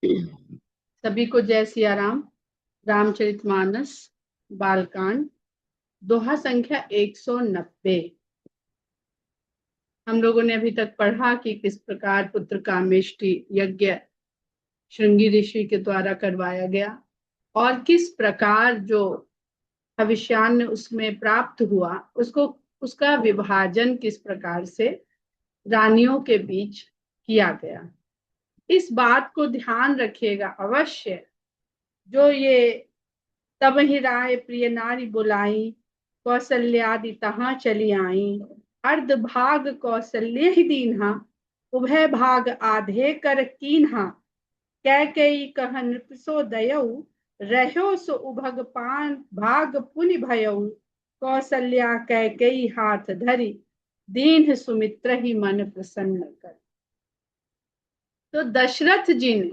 सभी को जय सिया राम। रामचरितमानस बालकांड दोहा संख्या 190। हम लोगों ने अभी तक पढ़ा कि किस प्रकार पुत्र कामेष्टि यज्ञ श्रृंगी ऋषि के द्वारा करवाया गया और किस प्रकार जो भविष्यान्न उसमें प्राप्त हुआ उसको उसका विभाजन किस प्रकार से रानियों के बीच किया गया। इस बात को ध्यान रखिएगा अवश्य। जो ये तब ही राय प्रिय नारी बुलाई, कौशल्यादि तहाँ चली आई। अर्ध भाग कौशल्य ही दीन्हा, उभय भाग आधे कर कीन्हा। कैकेयी कह नृप सो दयऊ, रह्यो सो उभग पान भाग पुनि भयऊ। कौशल्या कैकेयी हाथ धरी, दीन्ह सुमित्र ही मन प्रसन्न कर। तो दशरथ जी ने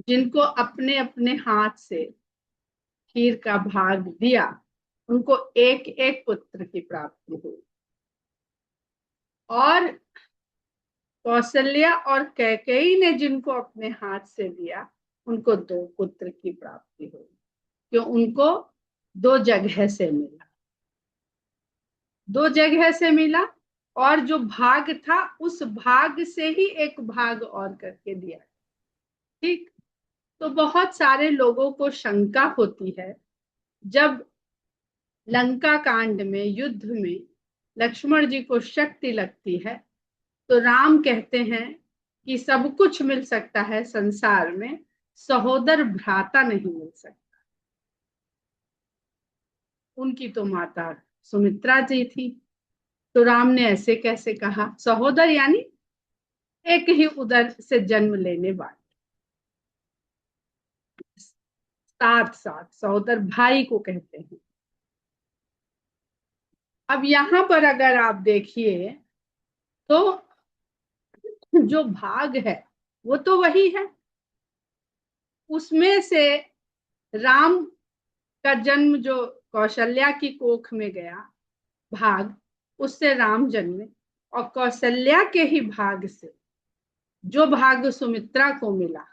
जिनको अपने अपने हाथ से खीर का भाग दिया उनको एक एक पुत्र की प्राप्ति हुई और कौशल्या और कैकेयी ने जिनको अपने हाथ से दिया उनको 2 पुत्र की प्राप्ति हुई, क्यों उनको 2 जगह से मिला। 2 जगह से मिला और जो भाग था उस भाग से ही एक भाग और करके दिया। ठीक। तो बहुत सारे लोगों को शंका होती है जब लंका कांड में युद्ध में लक्ष्मण जी को शक्ति लगती है तो राम कहते हैं कि सब कुछ मिल सकता है संसार में, सहोदर भ्राता नहीं मिल सकता। उनकी तो माता सुमित्रा जी थी, तो राम ने ऐसे कैसे कहा? सहोदर यानी एक ही उदर से जन्म लेने वाले, साथ साथ सहोदर भाई को कहते हैं। अब यहां पर अगर आप देखिए तो जो भाग है वो तो वही है, उसमें से राम का जन्म जो कौशल्या की कोख में गया भाग, उससे राम जन्मे और कौशल्या के ही भाग से जो भाग सुमित्रा को मिला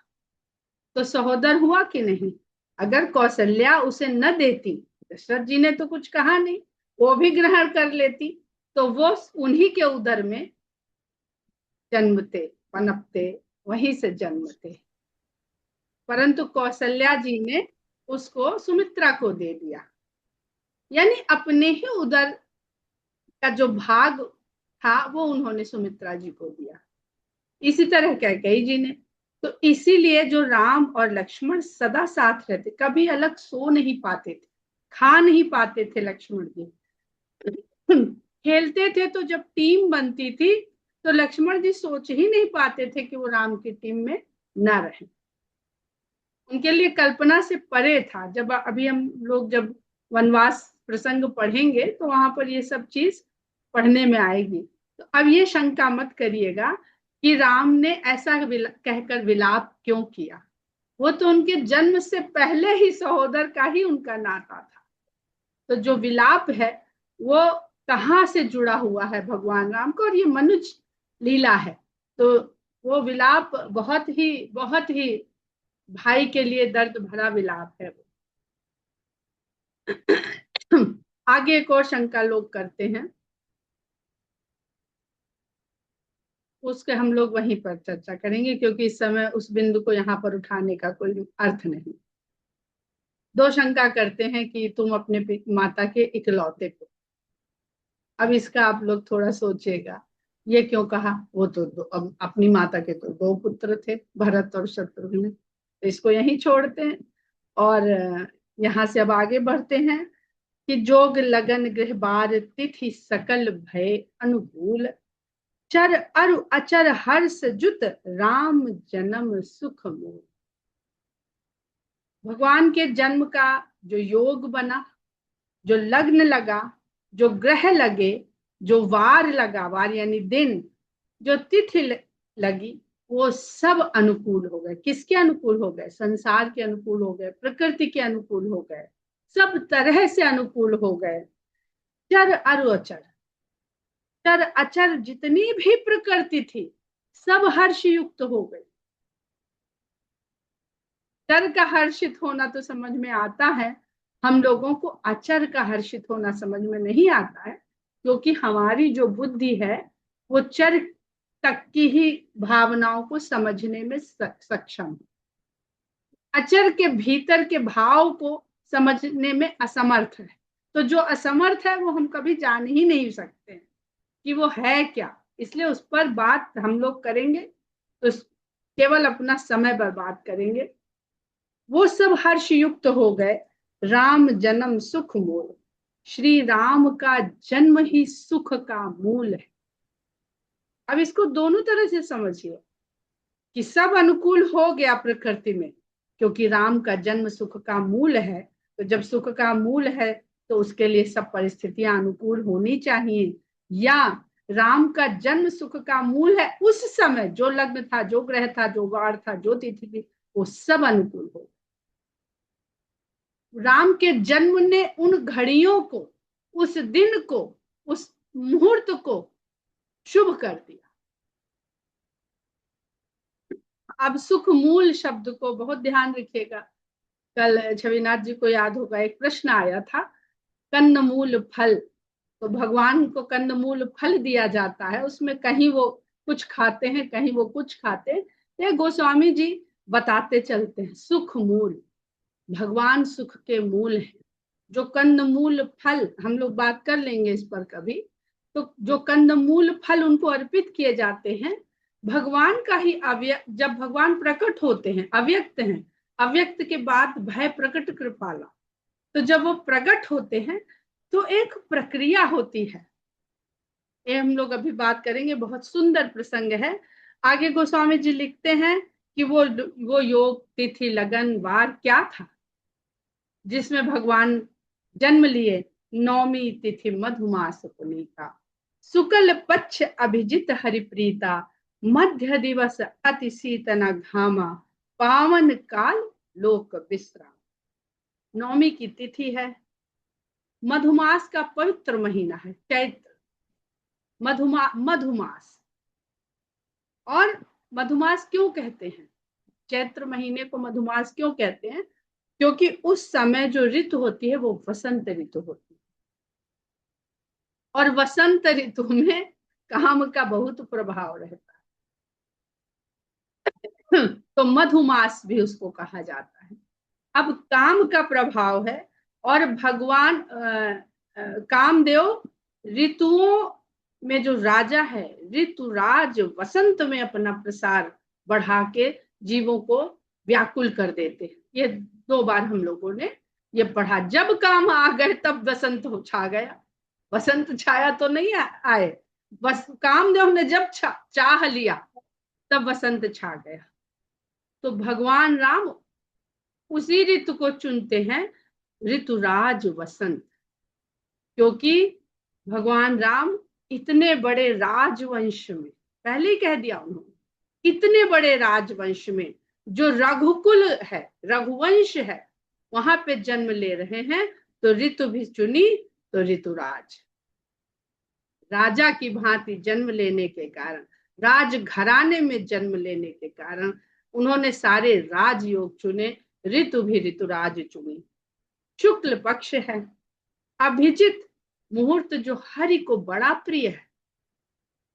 तो सहोदर हुआ कि नहीं? अगर कौशल्या उसे न देती, दशरथ जी ने तो कुछ कहा नहीं, वो भी ग्रहण कर लेती तो वो उन्हीं के उदर में जन्मते पनपते, वहीं से जन्मते। परंतु कौशल्या जी ने उसको सुमित्रा को दे दिया, यानी अपने ही उदर का जो भाग था वो उन्होंने सुमित्रा जी को दिया। इसी तरह कैकेयी जी ने। तो इसीलिए जो राम और लक्ष्मण सदा साथ रहते, कभी अलग सो नहीं पाते थे, खा नहीं पाते थे लक्ष्मण जी। खेलते थे तो जब टीम बनती थी तो लक्ष्मण जी सोच ही नहीं पाते थे कि वो राम की टीम में ना रहे। उनके लिए कल्पना से परे था। जब अभी हम लोग जब वनवास प्रसंग पढ़ेंगे तो वहां पर ये सब चीज पढ़ने में आएगी। तो अब ये शंका मत करिएगा कि राम ने ऐसा कहकर विलाप क्यों किया। वो तो उनके जन्म से पहले ही सहोदर का ही उनका नाता था। तो जो विलाप है वो कहाँ से जुड़ा हुआ है भगवान राम को, और ये मनुज लीला है। तो वो विलाप बहुत ही भाई के लिए दर्द भरा विलाप है वो। आगे एक और शंका लोग करते हैं, उसके हम लोग वहीं पर चर्चा करेंगे क्योंकि इस समय उस बिंदु को यहाँ पर उठाने का कोई अर्थ नहीं। 2 शंका करते हैं कि तुम अपने माता के इकलौते पुत्र। अब इसका आप लोग थोड़ा सोचिएगा, ये क्यों कहा? वो तो अब अपनी माता के तो 2 पुत्र थे, भरत और शत्रुघ्न। तो इसको यहीं छोड़ते हैं और यहाँ से अब आगे बढ़ते हैं कि जोग लगन गृह बार तिथि सकल भय अनुकूल। चर अरु अचर हर्ष जुत राम जन्म सुख मूल। भगवान के जन्म का जो योग बना, जो लग्न लगा, जो ग्रह लगे, जो वार लगा, वार यानी दिन, जो तिथि लगी, वो सब अनुकूल हो गए। किसके अनुकूल हो गए? संसार के अनुकूल हो गए, प्रकृति के अनुकूल हो गए, सब तरह से अनुकूल हो गए। चर अरु अचर, चर अचर जितनी भी प्रकृति थी सब हर्ष युक्त हो गई। चर का हर्षित होना तो समझ में आता है, हम लोगों को अचर का हर्षित होना समझ में नहीं आता है, क्योंकि हमारी जो बुद्धि है वो चर तक की ही भावनाओं को समझने में सक्षम है, अचर के भीतर के भाव को समझने में असमर्थ है। तो जो असमर्थ है वो हम कभी जान ही नहीं सकते हैं कि वो है क्या। इसलिए उस पर बात हम लोग करेंगे तो केवल अपना समय बर्बाद करेंगे। वो सब हर्ष युक्त हो गए, राम जन्म सुख मूल, श्री राम का जन्म ही सुख का मूल है। अब इसको दोनों तरह से समझिए कि सब अनुकूल हो गया प्रकृति में, क्योंकि राम का जन्म सुख का मूल है। तो जब सुख का मूल है तो उसके लिए सब परिस्थितियां अनुकूल होनी चाहिए। या राम का जन्म सुख का मूल है, उस समय जो लग्न था, जो ग्रह था, जो वार था, जो तिथि थी, वो सब अनुकूल हो। राम के जन्म ने उन घड़ियों को, उस दिन को, उस मुहूर्त को शुभ कर दिया। अब सुख मूल शब्द को बहुत ध्यान रखिएगा। कल छविनाथ जी को याद होगा एक प्रश्न आया था, कन्नमूल फल। तो भगवान को कन्नमूल फल दिया जाता है, उसमें कहीं वो कुछ खाते हैं, कहीं वो कुछ खाते हैं। ये गोस्वामी जी बताते चलते हैं, सुख मूल, भगवान सुख के मूल है। जो कंदमूल फल, हम लोग बात कर लेंगे इस पर कभी, तो जो कंदमूल फल उनको अर्पित किए जाते हैं, भगवान का ही अव्यक्त, जब भगवान प्रकट होते हैं, अव्यक्त हैं, अव्यक्त के बाद भय प्रकट कृपाला, तो जब वो प्रकट होते हैं तो एक प्रक्रिया होती है। ये हम लोग अभी बात करेंगे, बहुत सुंदर प्रसंग है। आगे गोस्वामी जी लिखते हैं कि वो योग तिथि लगन वार क्या था जिसमें भगवान जन्म लिए। नौमी तिथि मधुमास पुनीता, शुक्ल पक्ष अभिजित हरिप्रीता, मध्य दिवस अति शीतन घामा, पावन काल लोक विश्राम। नौमी की तिथि है, मधुमास का पवित्र महीना है चैत्र, मधुमास। और मधुमास क्यों कहते हैं, चैत्र महीने को मधुमास क्यों कहते हैं? क्योंकि उस समय जो ऋतु होती है वो वसंत ऋतु होती है, और वसंत ऋतु में काम का बहुत प्रभाव रहता है। तो मधुमास भी उसको कहा जाता है। अब काम का प्रभाव है, और भगवान कामदेव ऋतुओं में जो राजा है, ऋतुराज वसंत में अपना प्रसार बढ़ा के जीवों को व्याकुल कर देते हैं। ये 2 बार हम लोगों ने ये पढ़ा। जब काम आ गए तब वसंत छा गया, वसंत छाया तो नहीं आए, बस कामदेव ने जब चाह लिया तब वसंत छा गया। तो भगवान राम उसी ऋतु को चुनते हैं, ऋतुराज वसंत, क्योंकि भगवान राम इतने बड़े राजवंश में, पहले ही कह दिया उन्होंने, इतने बड़े राजवंश में जो रघुकुल है, रघुवंश है, वहां पे जन्म ले रहे हैं। तो ऋतु भी चुनी तो ऋतुराज, राजा की भांति जन्म लेने के कारण, राज घराने में जन्म लेने के कारण उन्होंने सारे राजयोग चुने, ऋतु भी ऋतुराज चुनी। शुक्ल पक्ष है, अभिजित मुहूर्त जो हरि को बड़ा प्रिय है।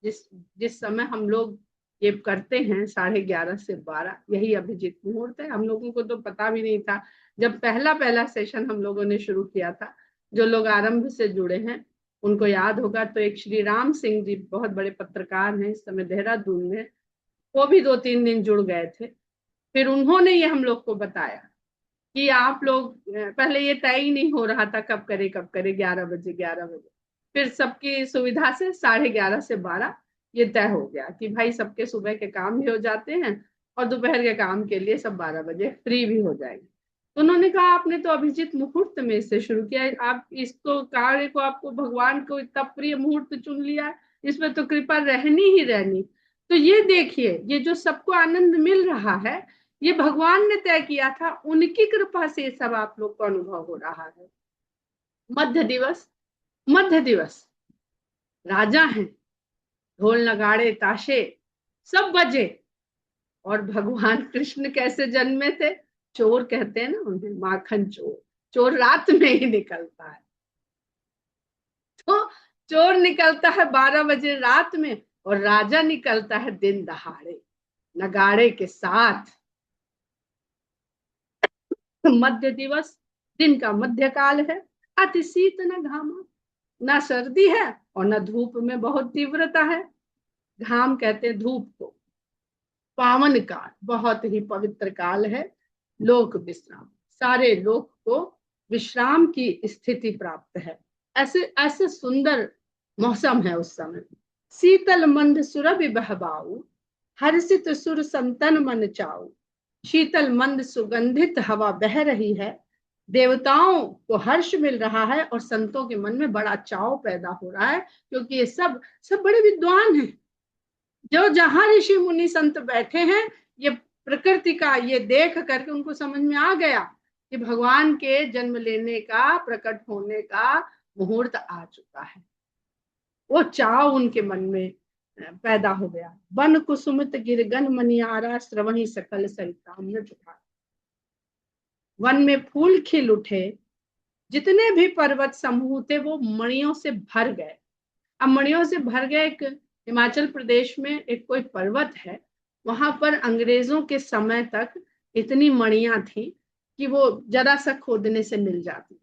जिस जिस समय हम लोग ये करते हैं 11:30 से 12, यही अभिजित मुहूर्त है। हम लोगों को तो पता भी नहीं था, जब पहला सेशन हम लोगों ने शुरू किया था। जो लोग आरंभ से जुड़े हैं उनको याद होगा, तो एक श्री राम सिंह जी बहुत बड़े पत्रकार हैं, इस समय देहरादून में, वो भी 2-3 दिन जुड़ गए थे। फिर उन्होंने ये हम लोग को बताया कि आप लोग, पहले ये तय ही नहीं हो रहा था कब करे 11 बजे 11 बजे, फिर सबकी सुविधा से 11:30 से 12 ये तय हो गया कि भाई सबके सुबह के काम भी हो जाते हैं और दोपहर के काम के लिए सब 12 बजे फ्री भी हो जाएंगे। तो उन्होंने कहा आपने तो अभिजीत मुहूर्त में से शुरू किया, आप इसको कार्य को, आपको भगवान को इतना प्रिय मुहूर्त चुन लिया, इसमें तो कृपा रहनी ही रहनी। तो ये देखिए, ये जो सबको आनंद मिल रहा है, ये भगवान ने तय किया था, उनकी कृपा से सब आप लोग को अनुभव हो रहा है। मध्य दिवस राजा हैं, ढोल नगाड़े ताशे सब बजे, और भगवान कृष्ण कैसे जन्मे थे? चोर कहते हैं ना उन्हें, माखन चोर। चोर रात में ही निकलता है। तो चोर निकलता है 12 बजे रात में, और राजा निकलता है दिन दहाड़े नगाड़े के साथ। मध्य दिवस, दिन का मध्य काल है। अति शीत न घामा, ना सर्दी है और न धूप में बहुत तीव्रता है। घाम कहते हैं धूप को। पावन काल, बहुत ही पवित्र काल है। लोक विश्राम, सारे लोक को विश्राम की स्थिति प्राप्त है। ऐसे ऐसे सुंदर मौसम है उस समय। शीतल मंद सुरभि बहबाऊ, हर्षित सुर संतन मन चाऊ। शीतल मंद सुगंधित हवा बह रही है, देवताओं को हर्ष मिल रहा है और संतों के मन में बड़ा चाव पैदा हो रहा है, क्योंकि ये सब सब बड़े विद्वान हैं। जो जहां ऋषि मुनि संत बैठे हैं, ये प्रकृति का ये देख करके उनको समझ में आ गया कि भगवान के जन्म लेने का, प्रकट होने का मुहूर्त आ चुका है। वो चाव उनके मन में पैदा हो गया। वन कुसुमित गिरगन मनियारा, श्रवही सकल सरितामृत धारा। वन में फूल खिल उठे, जितने भी पर्वत समूह थे वो मणियों से भर गए। अब मणियों से भर गए। एक हिमाचल प्रदेश में एक कोई पर्वत है, वहां पर अंग्रेजों के समय तक इतनी मणियां थी कि वो जरा सा खोदने से मिल जाती।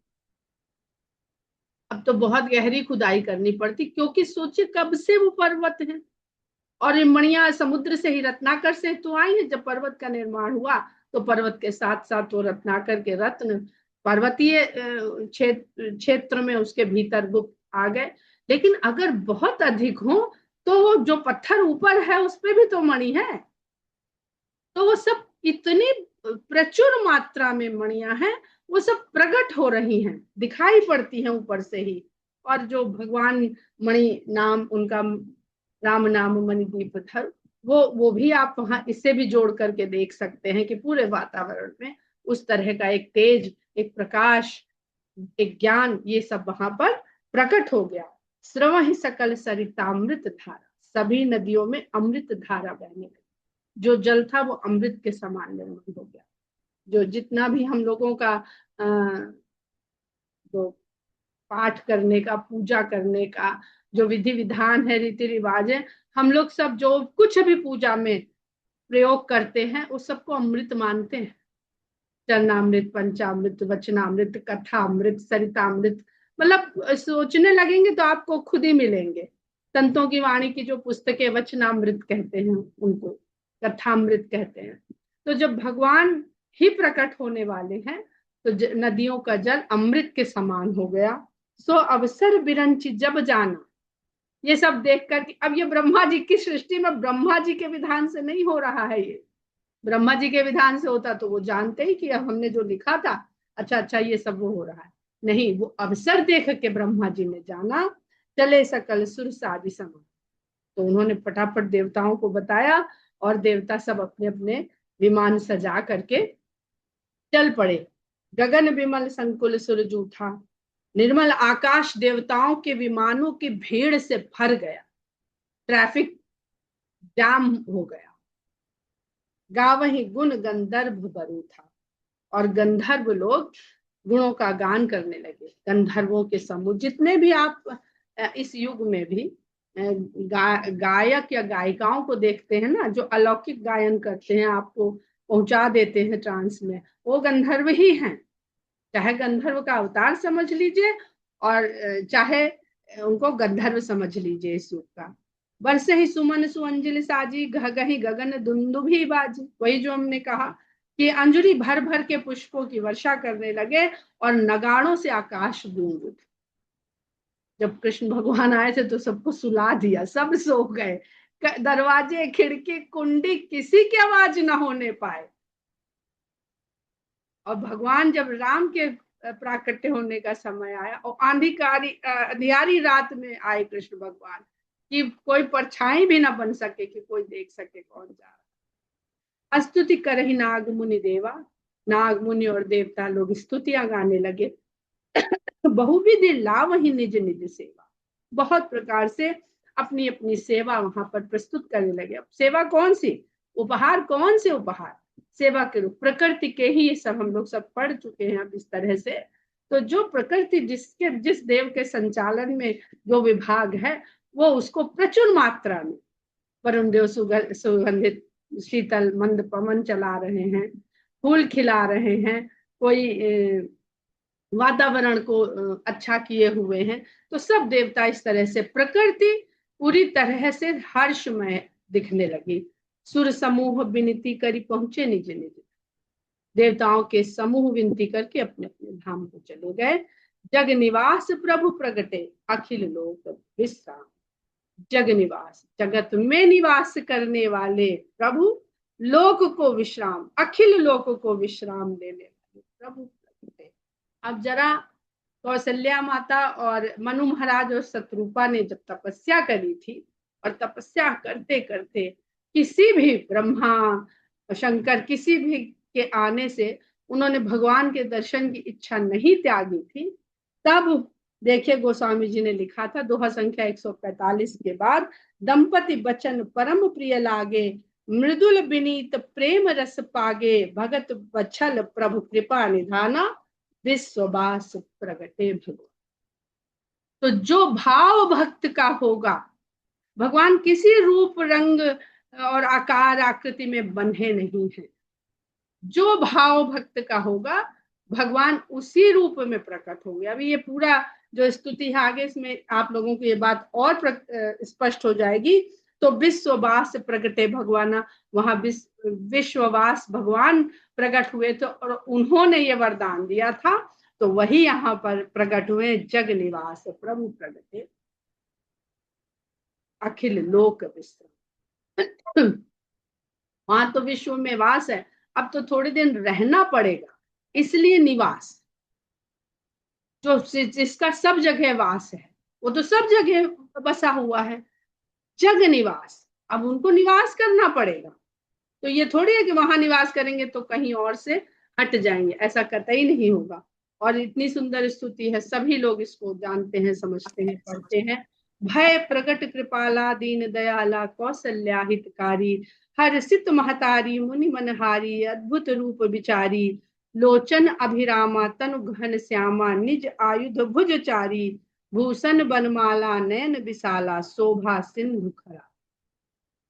अब तो बहुत गहरी खुदाई करनी पड़ती, क्योंकि सोचिए कब से वो पर्वत है। और ये मणियां समुद्र से ही, रत्नाकर से तो आई है। जब पर्वत का निर्माण हुआ तो पर्वत के साथ साथ वो रत्नाकर के रत्न पर्वतीय क्षेत्र में उसके भीतर गुप्त आ गए। लेकिन अगर बहुत अधिक हो तो वो जो पत्थर ऊपर है उस पे भी तो मणि है। तो वो सब इतनी प्रचुर मात्रा में मणियां हैं, वो सब प्रकट हो रही हैं, दिखाई पड़ती हैं ऊपर से ही। और जो भगवान मणि नाम उनका, राम नाम मणिदीप धर, वो भी आप वहां इससे भी जोड़ करके देख सकते हैं कि पूरे वातावरण में उस तरह का एक तेज, एक प्रकाश, एक ज्ञान, ये सब वहां पर प्रकट हो गया। स्रवहि सकल सरितामृत धारा, सभी नदियों में अमृत धारा बहने लगी। जो जल था वो अमृत के समान निर्मल हो गया। जो जितना भी हम लोगों का जो पाठ करने का, पूजा करने का जो विधि विधान है, रीति रिवाज है, हम लोग सब जो कुछ भी पूजा में प्रयोग करते हैं उस सबको अमृत मानते हैं। चरणामृत, पंचामृत, वचनामृत, कथामृत, सरितामृत, मतलब सोचने लगेंगे तो आपको खुद ही मिलेंगे। संतों की वाणी की जो पुस्तकें वचनामृत कहते हैं उनको, कथामृत कहते हैं। तो जब भगवान ही प्रकट होने वाले हैं तो नदियों का जल अमृत के समान हो गया। सो अवसर बिरंची जब जाना, ये सब देख कर, अब ये ब्रह्मा जी की सृष्टि में ब्रह्मा जी के विधान से नहीं हो रहा है। ये ब्रह्मा जी के विधान से होता तो वो जानते ही कि अब हमने जो लिखा था, अच्छा अच्छा ये सब वो हो रहा है। नहीं, वो अवसर देख के ब्रह्मा जी ने जाना। चले सकल सुर सादि समान, तो उन्होंने फटाफट देवताओं को बताया और देवता सब अपने अपने विमान सजा करके चल पड़े। गगन विमल संकुल सुर जूठा, निर्मल आकाश देवताओं के विमानों की भीड़ से भर गया। ट्रैफिक जाम हो गया। गावही गुण गंधर्व बरू था, और गंधर्व लोग गुणों का गान करने लगे। गंधर्वों के समूह, जितने भी आप इस युग में भी गायक या गायिकाओं को देखते हैं ना, जो अलौकिक गायन करते हैं, आपको पहुंचा देते हैं ट्रांस में, वो गंधर्व ही हैं। चाहे गंधर्व का अवतार समझ लीजिए और चाहे उनको गंधर्व समझ लीजिए इस युग का। बरसे ही सुमन सुअंजलि साजी, गही गगन दुंदुभी बाजी। वही जो हमने कहा कि अंजलि भर भर के पुष्पों की वर्षा करने लगे और नगाड़ों से आकाश गूंज उठे। जब कृष्ण भगवान आए थे तो सबको सुला दिया, सब सो गए। दरवाजे, खिड़की, कुंडी, किसी की आवाज ना होने पाए। और भगवान जब राम के प्राकट्य होने का समय आया और अंधियारी रात में आए कृष्ण भगवान, कि कोई परछाई भी ना बन सके, कि कोई देख सके कौन जा रहा। स्तुति करही नाग मुनि देवा, नाग मुनि और देवता लोग स्तुतियां गाने लगे। बहुविधि लावही निज निज सेवा, बहुत प्रकार से अपनी अपनी सेवा वहां पर प्रस्तुत करने लगे। अब सेवा कौन सी, उपहार कौन से उपहार, सेवा के रूप, प्रकृति के ही ये सब हम लोग सब पढ़ चुके हैं अब इस तरह से। तो जो प्रकृति जिस देव के संचालन में जो विभाग है, वो उसको प्रचुर मात्रा में वरुण देव सुगंधित शीतल मंद पवन चला रहे हैं, फूल खिला रहे हैं, कोई वातावरण को अच्छा किए हुए हैं। तो सब देवता इस तरह से, प्रकृति पूरी तरह से हर्षमय दिखने लगी। सुर समूह विनती करी पहुंचे निज निज, देवताओं के समूह विनती करके अपने अपने धाम को चले गए। जग निवास प्रभु प्रगटे अखिल लोक विश्राम, जग निवास जगत में निवास करने वाले प्रभु, लोक को विश्राम, अखिल लोक को विश्राम देने वाले प्रभु प्रगटे। अब जरा कौशल्या माता और मनु महाराज और शत्रुपा ने जब तपस्या करी थी, और तपस्या करते करते किसी भी ब्रह्मा शंकर किसी भी के आने से उन्होंने भगवान के दर्शन की इच्छा नहीं त्यागी थी, तब देखिए गोस्वामी जी ने लिखा था दोहा संख्या 145 के बाद, दंपति बचन परम प्रिय लागे, मृदुल विनीत प्रेम रस पागे, भगत बछल प्रभु कृपा निधाना, विश्ववास प्रगटे भगवान। तो जो भाव भक्त का होगा, भगवान किसी रूप रंग और आकार आकृति में बंधे नहीं है, जो भाव भक्त का होगा भगवान उसी रूप में प्रकट होंगे। अभी ये पूरा जो स्तुति है आगे, इसमें आप लोगों को ये बात और स्पष्ट हो जाएगी। तो विश्ववास प्रगटे भगवाना, वहां विश्ववास भगवान प्रकट हुए थे और उन्होंने ये वरदान दिया था, तो वही यहाँ पर प्रकट हुए, जग निवास प्रभु प्रगटे अखिल लोक विश्राम। वहां तो विश्व में वास है, अब तो थोड़े दिन रहना पड़ेगा, इसलिए निवास, जो जिसका सब जगह वास है वो तो सब जगह बसा हुआ है। जग निवास, अब उनको निवास करना पड़ेगा। तो ये थोड़ी है कि वहां निवास करेंगे तो कहीं और से हट जाएंगे, ऐसा कतई नहीं होगा। और इतनी सुंदर स्तुति है, सभी लोग इसको जानते हैं, समझते हैं, पढ़ते हैं। भय प्रकट कृपाला दीन दयाला कौशल्या हितकारी, हर्षित महतारी मुनि मनहारी, अद्भुत रूप विचारी, लोचन अभिरामा तनु घन श्यामा, निज आयुध भुजचारी, भूषण बनमाला नयन विशाला, शोभा सिंधु खरा।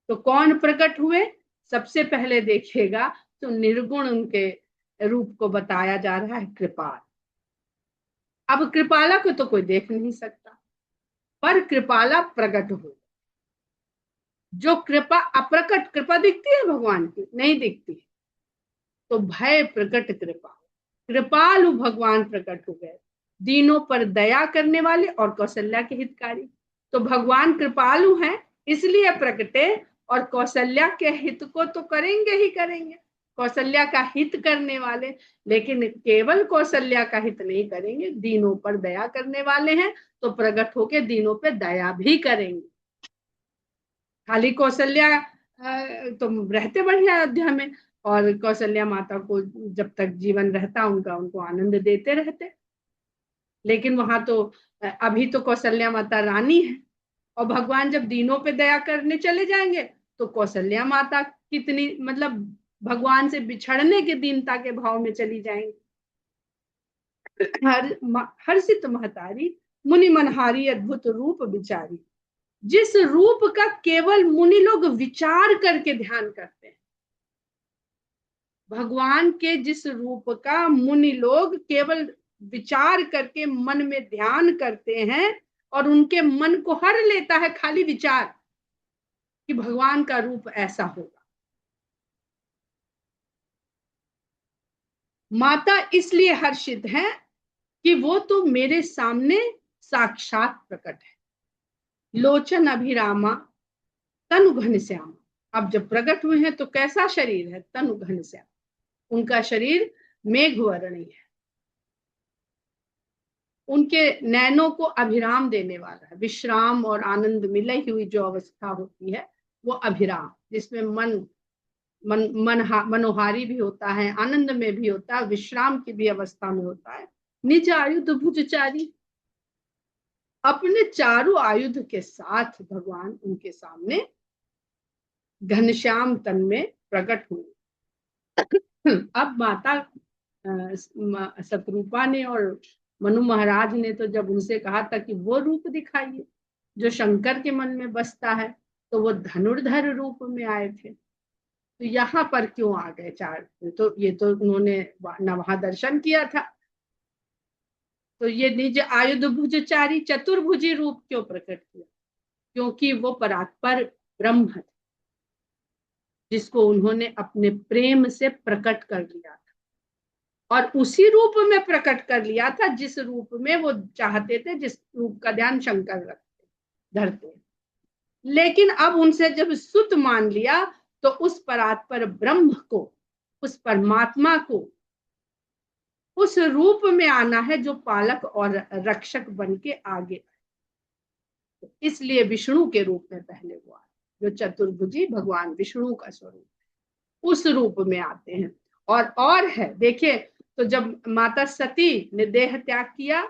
तो कौन प्रकट हुए? सबसे पहले देखिएगा तो निर्गुण उनके रूप को बताया जा रहा है, कृपाल। अब कृपाला को तो कोई देख नहीं सकता, पर कृपाला प्रकट हो। जो कृपा अप्रकट, कृपा दिखती है भगवान की? नहीं दिखती है। तो भय प्रकट कृपा, कृपालु भगवान प्रकट हो गए, दीनों पर दया करने वाले और कौशल्या के हितकारी। तो भगवान कृपालु हैं इसलिए प्रकटे, और कौशल्या के हित को तो करेंगे ही करेंगे, कौशल्या का हित करने वाले। लेकिन केवल कौशल्या का हित नहीं करेंगे, दीनों पर दया करने वाले हैं, तो प्रकट होके दीनों पे दया भी करेंगे। खाली कौशल्या तो रहते बढ़िया अयोध्या में, और कौशल्या माता को जब तक जीवन रहता उनका, उनको आनंद देते रहते। लेकिन वहां तो अभी तो कौशल्या माता रानी है, और भगवान जब दीनों पे दया करने चले जाएंगे तो कौशल्या माता कितनी, मतलब भगवान से बिछड़ने के दीनता के भाव में चली जाएंगी। हर्षित महतारी मुनि मनहारी, अद्भुत रूप विचारी, जिस रूप का केवल मुनि लोग विचार करके ध्यान करते हैं, भगवान के जिस रूप का मुनि लोग केवल विचार करके मन में ध्यान करते हैं, और उनके मन को हर लेता है खाली विचार कि भगवान का रूप ऐसा होगा। माता इसलिए हर्षित है कि वो तो मेरे सामने साक्षात प्रकट है। लोचन अभिरामा तनु घन श्यामा, अब जब प्रकट हुए हैं तो कैसा शरीर है? तनु घन श्याम, उनका शरीर मेघवर्णी है, उनके नैनों को अभिराम देने वाला है। विश्राम और आनंद मिले हुई जो अवस्था होती है वो अभिराम, जिसमें मनोहारी भी होता है, आनंद में भी होता है, विश्राम की भी अवस्था में होता है। निज आयुध भुजचारी, अपने चारों आयुध के साथ भगवान उनके सामने घनश्याम तन में प्रकट हुए। अब माता शतरूपा ने और मनु महाराज ने तो जब उनसे कहा था कि वो रूप दिखाइए जो शंकर के मन में बसता है, तो वो धनुर्धर रूप में आए थे। तो यहाँ पर क्यों आ गए चार? तो ये तो उन्होंने वहां दर्शन किया था। तो ये निज आयुध भुजचारी चतुर्भुजी रूप क्यों प्रकट किया? क्योंकि वो परात्पर ब्रह्म थे, जिसको उन्होंने अपने प्रेम से प्रकट कर लिया था, और उसी रूप में प्रकट कर लिया था जिस रूप में वो चाहते थे, जिस रूप का ध्यान शंकर रखते धरते। लेकिन अब उनसे जब सुत मान लिया, तो उस परात्पर ब्रह्म को, उस परमात्मा को उस रूप में आना है जो पालक और रक्षक बन के आगे। इसलिए विष्णु के रूप में पहले हुआ, जो चतुर्भुजी भगवान विष्णु का स्वरूप, उस रूप में आते हैं। और है, देखिए, तो जब माता सती ने देह त्याग किया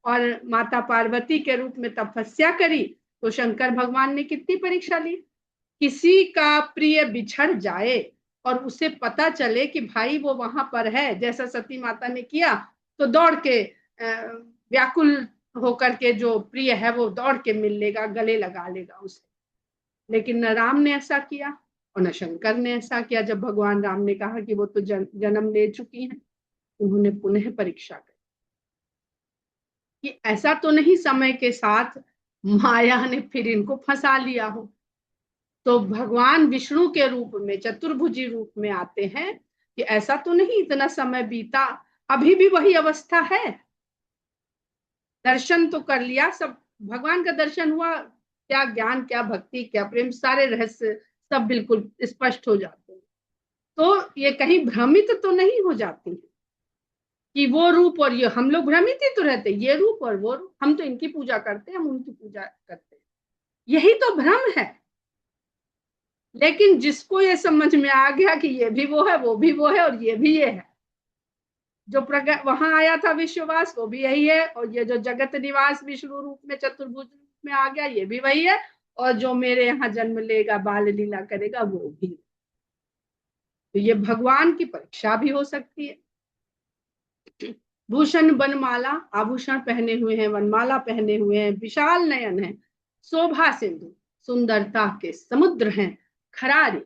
और माता पार्वती के रूप में तपस्या करी, तो शंकर भगवान ने कितनी परीक्षा ली। किसी का प्रिय बिछड़ जाए और उसे पता चले कि भाई वो वहां पर है, जैसा सती माता ने किया, तो दौड़ के व्याकुल होकर के जो प्रिय है वो दौड़ के मिल लेगा, गले लगा लेगा उसे। लेकिन न राम ने ऐसा किया और न शंकर ने ऐसा किया। जब भगवान राम ने कहा कि वो तो जन्म ले चुकी हैं, उन्होंने पुनः परीक्षा की कि ऐसा तो नहीं समय के साथ माया ने फिर इनको फंसा लिया हो। तो भगवान विष्णु के रूप में, चतुर्भुजी रूप में आते हैं कि ऐसा तो नहीं इतना समय बीता, अभी भी वही अवस्था है। दर्शन तो कर लिया, सब भगवान का दर्शन हुआ, क्या ज्ञान, क्या भक्ति, क्या प्रेम, सारे रहस्य सब बिल्कुल स्पष्ट हो जाते हैं। तो ये कहीं भ्रमित तो नहीं हो जाती है कि वो रूप और ये, हम लोग भ्रमित ही तो रहते, ये रूप और वो रूप, हम तो इनकी पूजा करते हैं, हम उनकी पूजा करते हैं, यही तो भ्रम है। लेकिन जिसको ये समझ में आ गया कि ये भी वो है, वो भी वो है, और ये भी ये है, जो प्रगट वहां आया था विश्ववास, वो भी यही है, और ये जो जगत निवास विष्णु रूप में चतुर्भुज रूप में आ गया, ये भी वही है, और जो मेरे यहाँ जन्म लेगा, बाल लीला करेगा, वो भी। तो ये भगवान की परीक्षा भी हो सकती है। भूषण वनमाला, आभूषण पहने हुए हैं, वनमाला पहने हुए हैं, विशाल नयन है, शोभा सिंधु, सुंदरता के समुद्र हैं, खरारी।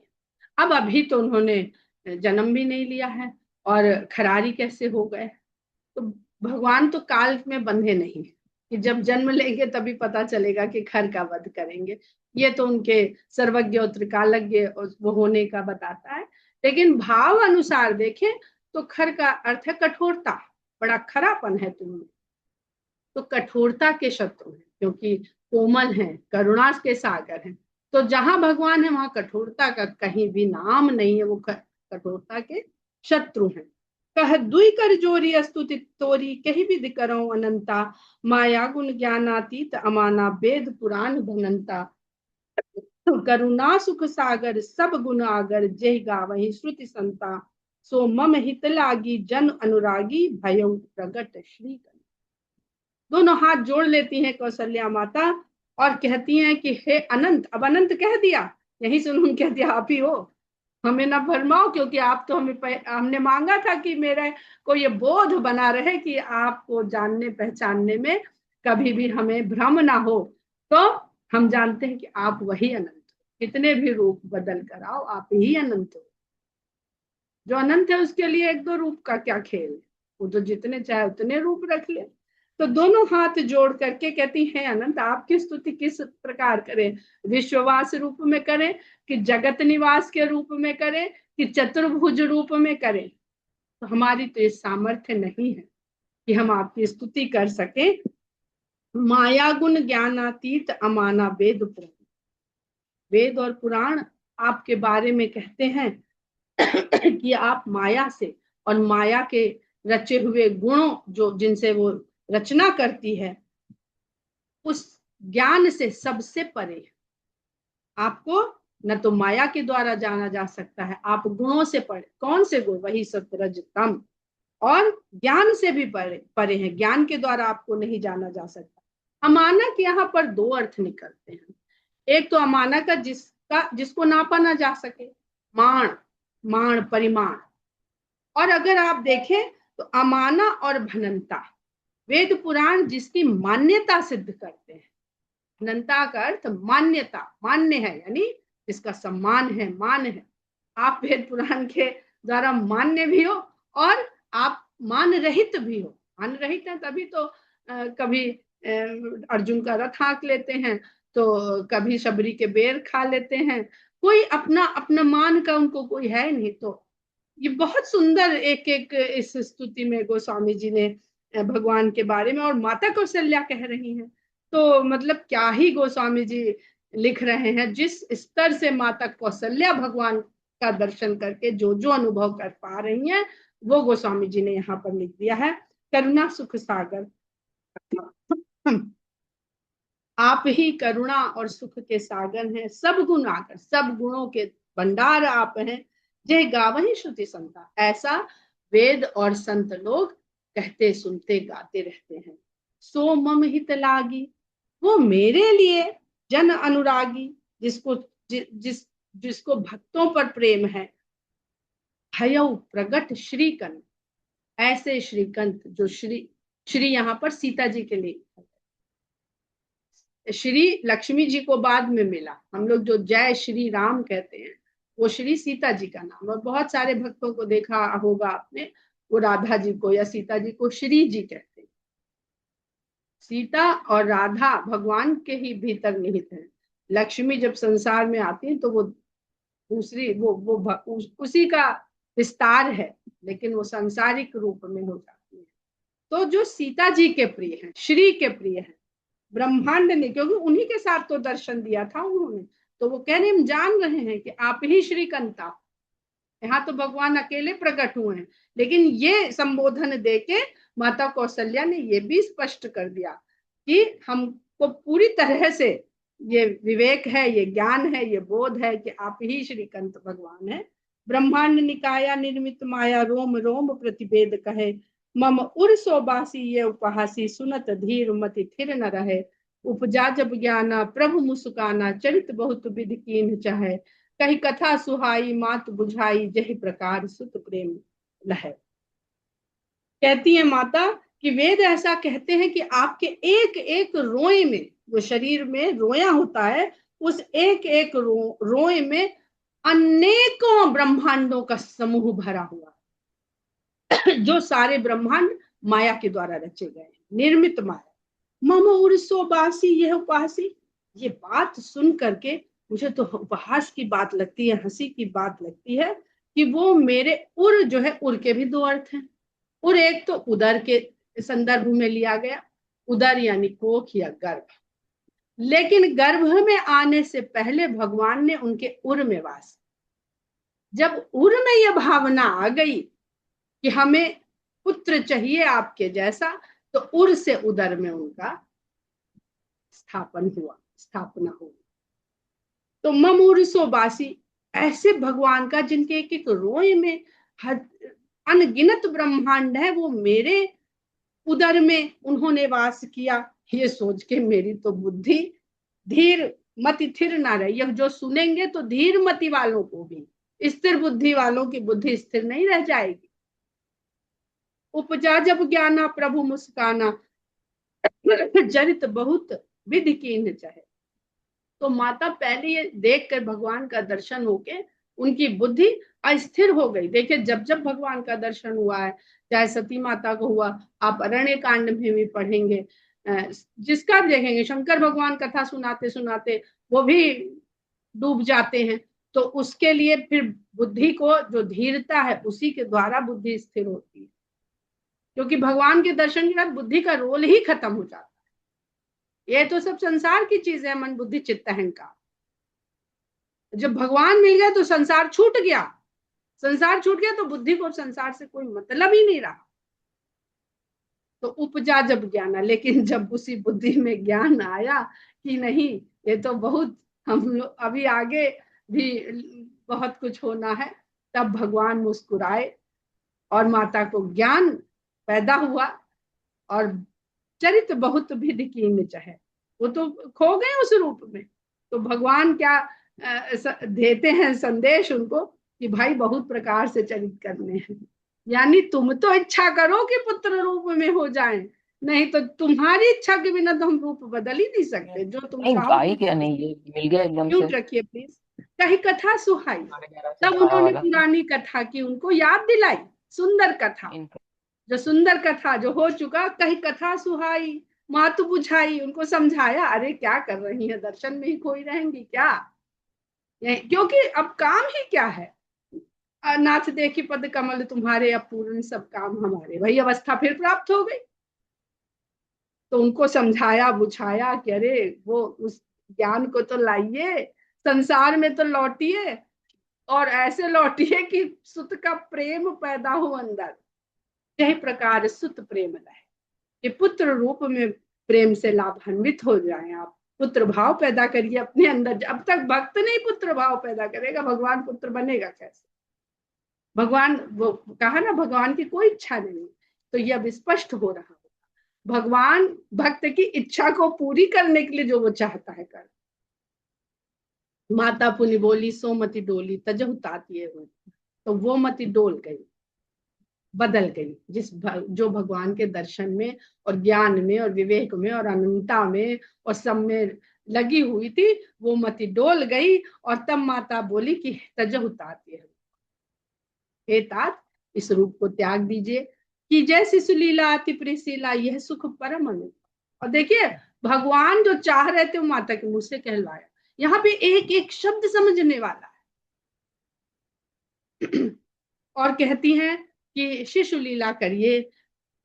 अब अभी तो उन्होंने जन्म भी नहीं लिया है, और खरारी कैसे हो गए? तो भगवान तो काल में बंधे नहीं कि जब जन्म लेंगे तभी पता चलेगा कि खर का वध करेंगे। ये तो उनके सर्वज्ञ और त्रिकालज्ञ वो होने का बताता है। लेकिन भाव अनुसार देखें तो खर का अर्थ है कठोरता, बड़ा खरापन है तुमने। तो कठोरता के शत्रु हैं, क्योंकि कोमल हैं, करुणा के सागर हैं। तो जहां भगवान है वहां कठोरता का कहीं भी नाम नहीं है, वो कठोरता के शत्रु हैं। कह दुई कर जोरी स्तुति तोरी, कही विधि करो अनंता, माया गुण ज्ञानातीत अमाना, वेद पुराण धनंता, करुणा सुख सागर सब गुण आगर, जय गावहि श्रुति संता, सो मम हित लागी जन अनुरागी, भयउ प्रगट श्री। दोनों हाथ जोड़ लेती हैं कौशल्या माता और कहती हैं कि हे अनंत, अब अनंत कह दिया, यही सुन उन्होंने कह दिया आप ही हो, हमें ना भरमाओ, क्योंकि आप तो हमने मांगा था कि मेरे को ये बोध बना रहे कि आपको जानने पहचानने में कभी भी हमें भ्रम ना हो। तो हम जानते हैं कि आप वही अनंत हो, कितने भी रूप बदल कर आओ, आप ही अनंत हो। जो अनंत है उसके लिए एक दो रूप का क्या खेल, वो तो जितने चाहे उतने रूप रख ले। तो दोनों हाथ जोड़ करके कहती हैं अनंत, आपकी स्तुति किस प्रकार करें? विश्ववास रूप में करें, कि जगत निवास के रूप में करें, कि चतुर्भुज रूप में करें? तो हमारी तो ये सामर्थ्य नहीं है कि हम आपकी स्तुति कर सके। माया गुण ज्ञानातीत अमाना, वेद पुराण, वेद और पुराण आपके बारे में कहते हैं कि आप माया से और माया के रचे हुए गुणों जो जिनसे वो रचना करती है, उस ज्ञान से सबसे परे है। आपको न तो माया के द्वारा जाना जा सकता है, आप गुणों से परे। कौन से गुण? वही सतरज तम, और ज्ञान से भी परे परे हैं, ज्ञान के द्वारा आपको नहीं जाना जा सकता। अमानक यहाँ पर दो अर्थ निकलते हैं। एक तो अमानक का जिसको नापा ना जा सके, माण, माण परिमाण, और अगर आप देखें तो अमाना और भनंता, वेद पुराण जिसकी मान्यता सिद्ध करते हैं। भनंता का अर्थ मान्यता, मान्य है यानी जिसका सम्मान है, मान है। आप वेद पुराण के द्वारा मान्य भी हो और आप मान रहित भी हो। मान रहित है तभी तो कभी अर्जुन का रथ हाँक लेते हैं, तो कभी शबरी के बेर खा लेते हैं। कोई अपना अपना मान का उनको कोई है नहीं। तो ये बहुत सुंदर एक एक इस स्तुति में गोस्वामी जी ने भगवान के बारे में, और माता कौशल्या कह रही हैं। तो मतलब क्या ही गोस्वामी जी लिख रहे हैं। जिस स्तर से माता कौशल्या भगवान का दर्शन करके जो जो अनुभव कर पा रही हैं, वो गोस्वामी जी ने यहाँ पर लिख दिया है। करुणा सुख सागर, आप ही करुणा और सुख के सागर हैं, सब गुण आकर, सब गुणों के भंडार आप हैं। जय गावहि श्रुति संता, ऐसा वेद और संत लोग कहते सुनते गाते रहते हैं। सो मम हित लागी, वो मेरे लिए जन अनुरागी, जिसको जिसको भक्तों पर प्रेम है। भयउ प्रगट श्रीकंठ, ऐसे श्रीकंठ जो श्री यहाँ पर सीता जी के लिए, श्री लक्ष्मी जी को बाद में मिला। हम लोग जो जय श्री राम कहते हैं वो श्री सीता जी का नाम। और बहुत सारे भक्तों को देखा होगा आपने, वो राधा जी को या सीता जी को श्री जी कहते हैं। सीता और राधा भगवान के ही भीतर निहित है। लक्ष्मी जब संसार में आती है तो वो दूसरी वो उसी का विस्तार है, लेकिन वो सांसारिक रूप में हो जाती है। तो जो सीता जी के प्रिय हैं, श्री के प्रिय हैं, ब्रह्मांड ने, क्योंकि उन्हीं के साथ तो दर्शन दिया था उन्होंने, तो वो कह रहे हम जान रहे हैं कि आप ही श्रीकंता। यहाँ तो भगवान अकेले प्रकट हुए हैं, लेकिन ये संबोधन देके माता कौशल्या ने ये भी स्पष्ट कर दिया कि हमको पूरी तरह से ये विवेक है, ये ज्ञान है, ये बोध है कि आप ही श्रीकंत भगवान है। ब्रह्मांड निकाया निर्मित माया, रोम रोम प्रतिवेद कहे। मम उर्सो बासी ये उपहासी, सुनत धीर मति थिर न रहे। उपजा जब ज्ञाना प्रभु मुस्काना, चरित बहुत विधि कीन्ह चाहे। कही कथा सुहाई मात बुझाई, जहि प्रकार सुत प्रेम लहे। कहती है माता कि वेद ऐसा कहते हैं कि आपके एक एक रोए में, जो शरीर में रोया होता है, उस एक एक रोए में अनेकों ब्रह्मांडों का समूह भरा हुआ है। जो सारे ब्रह्मांड माया के द्वारा रचे गए, निर्मित माया। मम उर्सो बासी यह उपहासी, ये बात सुन करके मुझे तो उपहास की बात लगती है, हंसी की बात लगती है कि वो मेरे उर जो है, उर के भी दो अर्थ हैं। उर एक तो उदर के संदर्भ में लिया गया, उदर यानी कोख या गर्भ, लेकिन गर्भ में आने से पहले भगवान ने उनके उर में वास। जब उर में यह भावना आ गई कि हमें पुत्र चाहिए आपके जैसा, तो उर से उदर में उनका स्थापना हुई। तो ममूर्सो बासी, ऐसे भगवान का जिनके एक एक रोए में अनगिनत ब्रह्मांड है, वो मेरे उदर में उन्होंने वास किया। ये सोच के मेरी तो बुद्धि धीर मति थिर ना रही। यह जो सुनेंगे तो धीर मति वालों को भी, स्थिर बुद्धि वालों की बुद्धि स्थिर नहीं रह जाएगी। उपजा जब ज्ञाना प्रभु मुस्काना, जरित बहुत विधि कीन्ह चाहे। तो माता पहले ये देख कर भगवान का दर्शन होके उनकी बुद्धि अस्थिर हो गई। देखिए जब जब भगवान का दर्शन हुआ है, चाहे सती माता को हुआ, आप अरण्य कांड में भी पढ़ेंगे, जिसका भी देखेंगे, शंकर भगवान कथा सुनाते सुनाते वो भी डूब जाते हैं। तो उसके लिए फिर बुद्धि को जो धीरता है, उसी के द्वारा बुद्धि स्थिर होती है, क्योंकि भगवान के दर्शन के बाद बुद्धि का रोल ही खत्म हो जाता है। ये तो सब संसार की चीज है, मन बुद्धि चित्त अहंकार। जब भगवान मिल गया तो संसार छूट गया, संसार छूट गया तो बुद्धि को संसार से कोई मतलब ही नहीं रहा। तो उपजा जब ज्ञान, लेकिन जब उसी बुद्धि में ज्ञान आया कि नहीं, ये तो बहुत, हम लोग अभी आगे भी बहुत कुछ होना है, तब भगवान मुस्कुराए और माता को ज्ञान पैदा हुआ। और चरित बहुत विधि कीन्ह चाहे, वो तो खो गए उस रूप में। तो भगवान क्या देते हैं संदेश उनको कि भाई बहुत प्रकार से चरित करने हैं। यानी तुम तो इच्छा करो कि पुत्र रूप में हो जाएं, नहीं तो तुम्हारी इच्छा के बिना तो हम रूप बदल ही नहीं सकते, जो तुम नहीं चाहो आई तुम। क्या, नहीं ये मिल गया एकदम से। म्यूट रखिए प्लीज। कही कथा सुहाई, 11:30 से तब 12 उन्होंने वाला। पुरानी कथा की उनको याद दिलाई। सुंदर कथा, इन जो सुंदर कथा जो हो चुका, कही कथा सुहाई, मातु बुझाई, उनको समझाया, अरे क्या कर रही है, दर्शन में ही खोई रहेंगी क्या, क्योंकि अब काम ही क्या है, नाथ देखी पद कमल तुम्हारे, अपूर्ण सब काम हमारे, वही अवस्था फिर प्राप्त हो गई। तो उनको समझाया बुझाया कि अरे वो उस ज्ञान को तो लाइए, संसार में तो लौटिए, और ऐसे लौटिए कि सुत का प्रेम पैदा हो अंदर। यही प्रकार सुत प्रेम है कि पुत्र रूप में प्रेम से लाभान्वित हो जाएं आप, पुत्र भाव पैदा करिए अपने अंदर। जब तक भक्त नहीं पुत्र भाव पैदा करेगा, भगवान पुत्र बनेगा कैसे। भगवान, वो कहा ना, भगवान की कोई इच्छा नहीं, तो ये अब स्पष्ट हो रहा है। भगवान भक्त की इच्छा को पूरी करने के लिए जो वो चाहता है कर। माता पुनि बोली सो मति डोली, तजहु तातिए हुई, तो वो मति डोल गई, बदल गई। जो भगवान के दर्शन में और ज्ञान में और विवेक में और अनंतता में और सब में लगी हुई थी, वो मति डोल गई। और तब माता बोली कि तजहु तातिए, हे तात, इस रूप को त्याग दीजिए, कि जैसी सुलीला अति प्रियशीला, यह सुख परम अनुभव। और देखिए, भगवान जो चाह रहे थे वो माता के मुंह से कहलवाया। यहाँ पे एक एक शब्द समझने वाला है। और कहती हैं कि शिशु लीला करिए,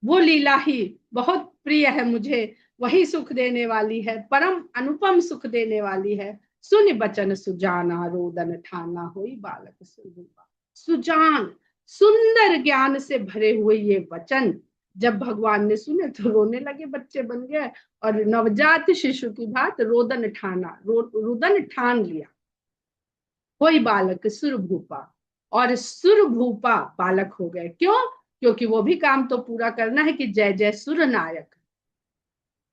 वो लीला ही बहुत प्रिय है मुझे, वही सुख देने वाली है, परम अनुपम सुख देने वाली है। सुनि बचन सुजाना, रोदन ठाना होई बालक सुरभूपा। सुजान, सुंदर ज्ञान से भरे हुए ये वचन जब भगवान ने सुने तो रोने लगे, बच्चे बन गए। और नवजात शिशु की बात रोदन ठाना, रुदन ठान लिया। कोई बालक सुरभूपा, और सुरभूपा बालक हो गए। क्यों? क्योंकि वो भी काम तो पूरा करना है कि जय जय सुर नायक,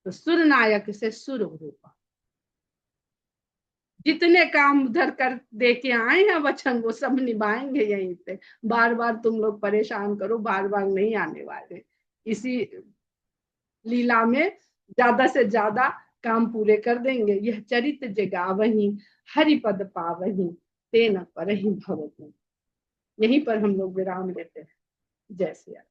तो सुर नायक से सुरभूपा। जितने काम उधर कर दे के आए हैं वचन, वो सब निभाएंगे यहीं पे। बार बार तुम लोग परेशान करो, बार बार नहीं आने वाले। इसी लीला में ज्यादा से ज्यादा काम पूरे कर देंगे। यह चरित जगावही, हरिपद पावही, तेन परहि भवतु। यहीं पर हम लोग विराम लेते हैं। जय श्री राम।